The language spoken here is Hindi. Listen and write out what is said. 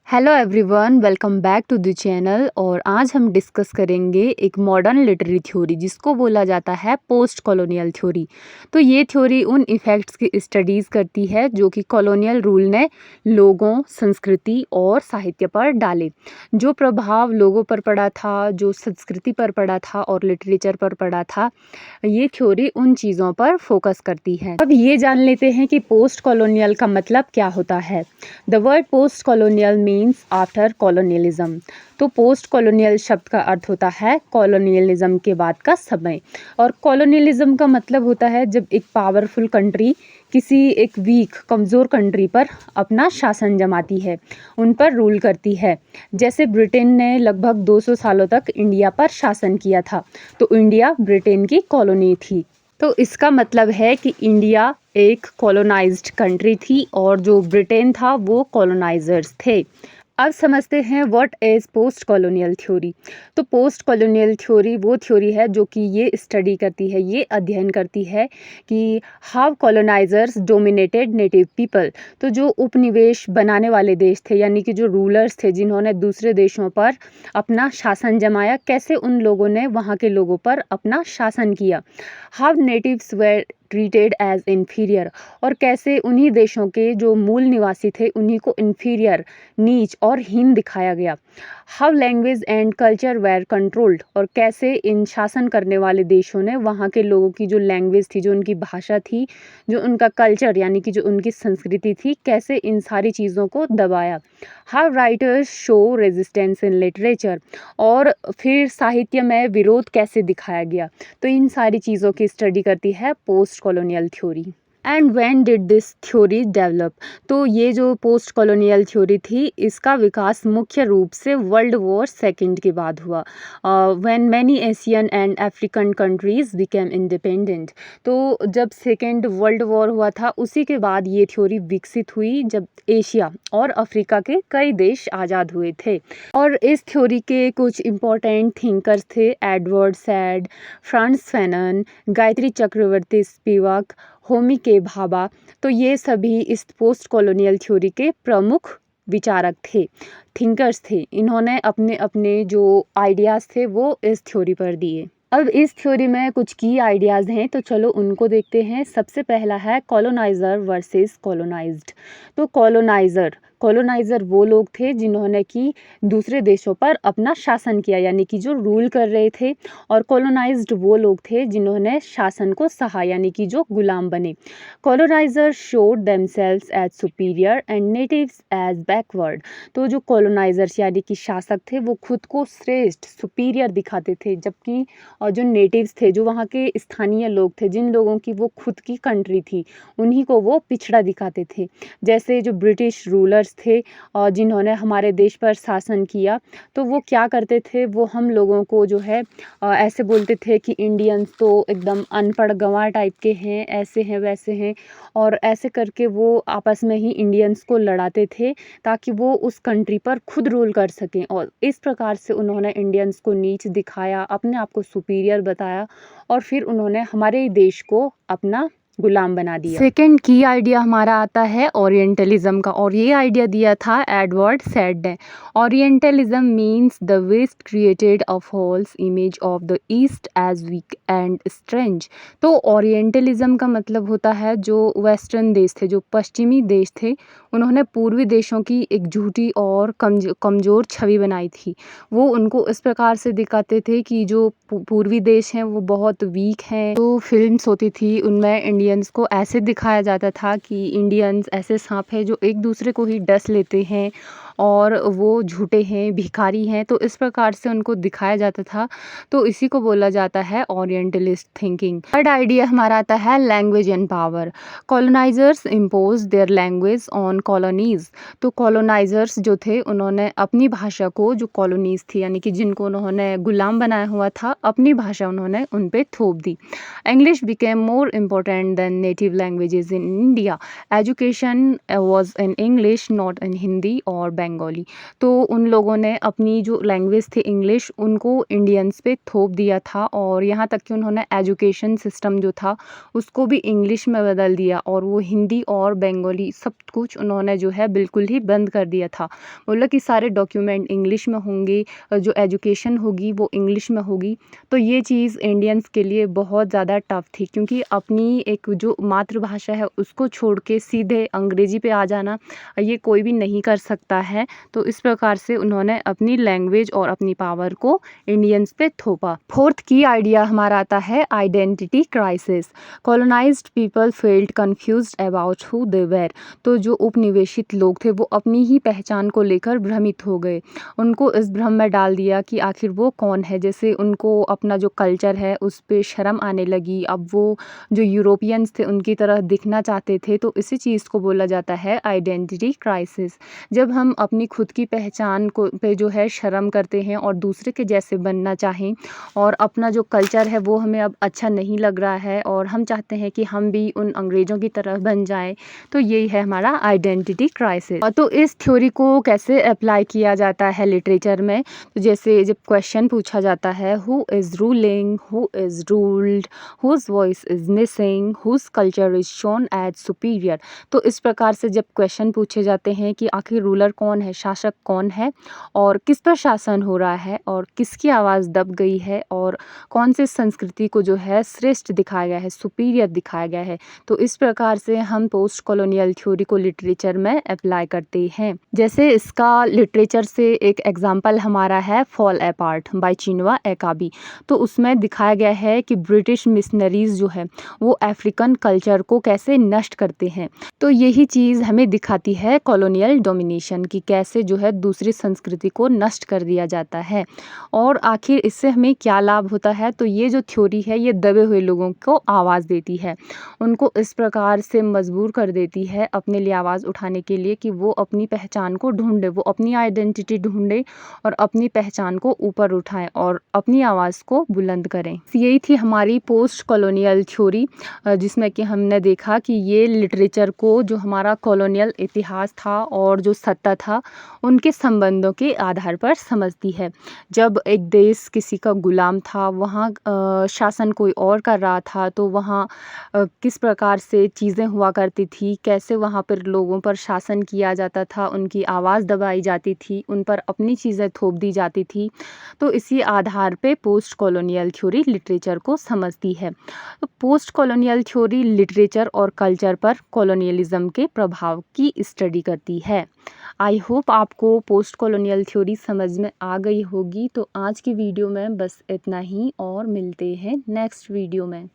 Hello everyone, welcome back to the channel. और आज हम डिस्कस करेंगे एक मॉडर्न लिटरेरी थ्योरी जिसको बोला जाता है पोस्ट कॉलोनियल थ्योरी। तो ये थ्योरी उन इफ़ेक्ट्स की स्टडीज़ करती है जो कि कॉलोनियल रूल ने लोगों, संस्कृति और साहित्य पर डाले। जो प्रभाव लोगों पर पड़ा था, जो संस्कृति पर पड़ा था और लिटरेचर पर पड़ा था, ये थ्योरी उन चीज़ों पर फोकस करती है। अब ये जान लेते हैं कि पोस्ट कॉलोनियल का मतलब क्या होता है। The word post colonial means after colonialism. तो पोस्ट कॉलोनियल शब्द का अर्थ होता है कॉलोनियलिज्म के बाद का समय। और कॉलोनियलिज्म का मतलब होता है जब एक पावरफुल कंट्री किसी एक वीक कमज़ोर कंट्री पर अपना शासन जमाती है, उन पर रूल करती है। जैसे ब्रिटेन ने लगभग 200 सालों तक इंडिया पर शासन किया था, तो इंडिया ब्रिटेन की कॉलोनी थी। तो इसका मतलब है कि इंडिया एक कॉलोनाइज्ड कंट्री थी और जो ब्रिटेन था वो कॉलोनाइजर्स थे। अब समझते हैं what is post colonial theory. तो पोस्ट कॉलोनियल थ्योरी वो थ्योरी है जो कि ये स्टडी करती है, ये अध्ययन करती है कि how colonisers dominated native people. तो जो उपनिवेश बनाने वाले देश थे, यानी कि जो रूलर्स थे जिन्होंने दूसरे देशों पर अपना शासन जमाया, कैसे उन लोगों ने वहाँ के लोगों पर अपना शासन किया। How natives were treated as inferior, और कैसे उन्हीं देशों के जो मूल निवासी थे उन्हीं को इन्फीरियर, नीच और हीन दिखाया गया। How language and culture were controlled, और कैसे इन शासन करने वाले देशों ने वहाँ के लोगों की जो लैंग्वेज थी, जो उनकी भाषा थी, जो उनका कल्चर यानी कि जो उनकी संस्कृति थी, कैसे इन सारी चीज़ों को दबाया। How writers show resistance in literature, और फिर साहित्य में विरोध कैसे दिखाया गया। तो इन सारी चीज़ों की स्टडी करती है post colonial theory. And when did this theory develop. तो ये जो पोस्ट कॉलोनियल थ्योरी थी, इसका विकास मुख्य रूप से वर्ल्ड वॉर सेकेंड के बाद हुआ, when many Asian and African countries became independent. तो जब सेकेंड वर्ल्ड वॉर हुआ था, उसी के बाद ये थ्योरी विकसित हुई, जब एशिया और अफ्रीका के कई देश आज़ाद हुए थे। और इस थ्योरी के कुछ इम्पोर्टेंट थिंकर्स थे Edward Said, Frantz Fanon, Gayatri Chakravorty Spivak, Homi K Bhabha. तो ये सभी इस पोस्ट कॉलोनियल थ्योरी के प्रमुख विचारक थे, थिंकर्स थे। इन्होंने अपने अपने जो आइडियाज़ थे वो इस थ्योरी पर दिए। अब इस थ्योरी में कुछ की आइडियाज़ हैं, तो चलो उनको देखते हैं। सबसे पहला है कॉलोनाइज़र वर्सेस कॉलोनाइज्ड। तो कॉलोनाइज़र वो लोग थे जिन्होंने कि दूसरे देशों पर अपना शासन किया, यानी कि जो रूल कर रहे थे। और कॉलोनाइज्ड वो लोग थे जिन्होंने शासन को सहा, यानी कि जो गुलाम बने। Coloniser showed themselves as superior and natives as backward. तो जो कॉलोनाइजर्स यानी कि शासक थे वो खुद को श्रेष्ठ, सुपीरियर दिखाते थे, जबकि और जो नेटिव्स थे, जो वहाँ के स्थानीय लोग थे, जिन लोगों की वो खुद की कंट्री थी, उन्हीं को वो पिछड़ा दिखाते थे। जैसे जो ब्रिटिश रूलर्स थे और जिन्होंने हमारे देश पर शासन किया, तो वो क्या करते थे, वो हम लोगों को जो है ऐसे बोलते थे कि इंडियंस तो एकदम अनपढ़ गंवार टाइप के हैं, ऐसे हैं वैसे हैं। और ऐसे करके वो आपस में ही इंडियंस को लड़ाते थे ताकि वो उस कंट्री पर खुद रूल कर सकें। और इस प्रकार से उन्होंने इंडियंस को नीच दिखाया, अपने आप को सुपीरियर बताया, और फिर उन्होंने हमारे देश को अपना गुलाम बना दिया। सेकेंड की आइडिया हमारा आता है ओरिएंटलिज्म का, और ये आइडिया दिया था एडवर्ड सैड ने। Orientalism means the West created a false image of the East as weak and strange. तो ओरिएंटलिज्म का मतलब होता है जो वेस्टर्न देश थे, जो पश्चिमी देश थे, उन्होंने पूर्वी देशों की एक झूठी और कमज़ोर छवि बनाई थी। वो उनको इस प्रकार से दिखाते थे कि जो पूर्वी देश हैं वो बहुत वीक हैं। जो फिल्म्स होती थी उनमें इंडियंस को ऐसे दिखाया जाता था कि इंडियंस ऐसे सांप हैं जो एक दूसरे को ही डस लेते हैं और वो झूठे हैं, भिखारी हैं। तो इस प्रकार से उनको दिखाया जाता था। तो इसी को बोला जाता है ओरिएंटलिस्ट थिंकिंग। थर्ड आइडिया हमारा आता है language and power. Colonisers impose their language on colonies. तो कॉलोनाइजर्स जो थे उन्होंने अपनी भाषा को, जो कॉलोनीज थी यानी कि जिनको उन्होंने गुलाम बनाया हुआ था, अपनी भाषा उन्होंने उन पे थोप दी। English became more important than native languages in India. Education was in English, not in Hindi or Bengali. Bengali. तो उन लोगों ने अपनी जो लैंग्वेज थी इंग्लिश उनको इंडियंस पे थोप दिया था और यहाँ तक कि उन्होंने एजुकेशन सिस्टम जो था उसको भी इंग्लिश में बदल दिया और वो हिंदी और बंगाली सब कुछ उन्होंने जो है बिल्कुल ही बंद कर दिया था। बोला कि सारे डॉक्यूमेंट इंग्लिश में होंगे, जो एजुकेशन होगी वो इंग्लिश में होगी। तो ये चीज़ इंडियंस के लिए बहुत ज़्यादा टफ थी क्योंकि अपनी एक जो मातृभाषा है उसको छोड़ के सीधे अंग्रेजी पे आ जाना ये कोई भी नहीं कर सकता है। तो इस प्रकार से उन्होंने अपनी लैंग्वेज और अपनी पावर को इंडियंस पे थोपा। फोर्थ की आइडिया हमारा आता है identity crisis. Colonised people failed confused about who they were. तो जो उपनिवेशित लोग थे वो अपनी ही पहचान को लेकर भ्रमित हो गए। उनको इस भ्रम में डाल दिया कि आखिर वो कौन है। जैसे उनको अपना जो कल्चर है उस पे शर्म आने लगी। अब वो जो यूरोपियंस थे उनकी तरह दिखना चाहते थे। तो इसी चीज़ को बोला जाता है आइडेंटिटी क्राइसिस। जब हम अपनी खुद की पहचान को पे जो है शर्म करते हैं और दूसरे के जैसे बनना चाहें और अपना जो कल्चर है वो हमें अब अच्छा नहीं लग रहा है और हम चाहते हैं कि हम भी उन अंग्रेज़ों की तरह बन जाएं, तो यही है हमारा आइडेंटिटी क्राइसिस। तो इस थ्योरी को कैसे अप्लाई किया जाता है लिटरेचर में, तो जैसे जब क्वेश्चन पूछा जाता है who is ruling, who is ruled, whose voice is missing, whose culture is shown as superior. तो इस प्रकार से जब क्वेश्चन पूछे जाते हैं कि आखिर रूलर कौन है, शासक कौन है और किस पर शासन हो रहा है और किसकी आवाज़ दब गई है और कौन सी संस्कृति को जो है श्रेष्ठ दिखाया गया है, सुपीरियर दिखाया गया है, तो इस प्रकार से हम पोस्ट कॉलोनियल थ्योरी को लिटरेचर में अप्लाई करते हैं। जैसे इसका लिटरेचर से एक एग्जाम्पल हमारा है फॉल अपार्ट बाय चिनुआ अकाबी। तो उसमें दिखाया गया है कि ब्रिटिश मिशनरीज जो है वो अफ्रीकन कल्चर को कैसे नष्ट करते हैं। तो यही चीज़ हमें दिखाती है कॉलोनियल डोमिनेशन की, कैसे जो है दूसरी संस्कृति को नष्ट कर दिया जाता है और आखिर इससे हमें क्या लाभ होता है। तो ये जो थ्योरी है ये दबे हुए लोगों को आवाज़ देती है, उनको इस प्रकार से मजबूर कर देती है अपने लिए आवाज़ उठाने के लिए कि वो अपनी पहचान को ढूंढे, वो अपनी आइडेंटिटी ढूंढे और अपनी पहचान को ऊपर उठाएं और अपनी आवाज़ को बुलंद करें। यही थी हमारी पोस्ट कॉलोनियल थ्योरी, जिसमें कि हमने देखा कि ये लिटरेचर को जो हमारा कॉलोनियल इतिहास था और जो सत्ता था उनके संबंधों के आधार पर समझती है। जब एक देश किसी का गुलाम था, वहाँ शासन कोई और कर रहा था, तो वहाँ किस प्रकार से चीज़ें हुआ करती थी, कैसे वहाँ पर लोगों पर शासन किया जाता था, उनकी आवाज़ दबाई जाती थी, उन पर अपनी चीज़ें थोप दी जाती थी। तो इसी आधार पे पोस्ट कॉलोनियल थ्योरी लिटरेचर को समझती है। तो पोस्ट कॉलोनियल थ्योरी लिटरेचर और कल्चर पर कॉलोनियलिज्म के प्रभाव की स्टडी करती है। आई होप आपको पोस्ट कॉलोनियल थ्योरी समझ में आ गई होगी। तो आज की वीडियो में बस इतना ही और मिलते हैं नेक्स्ट वीडियो में।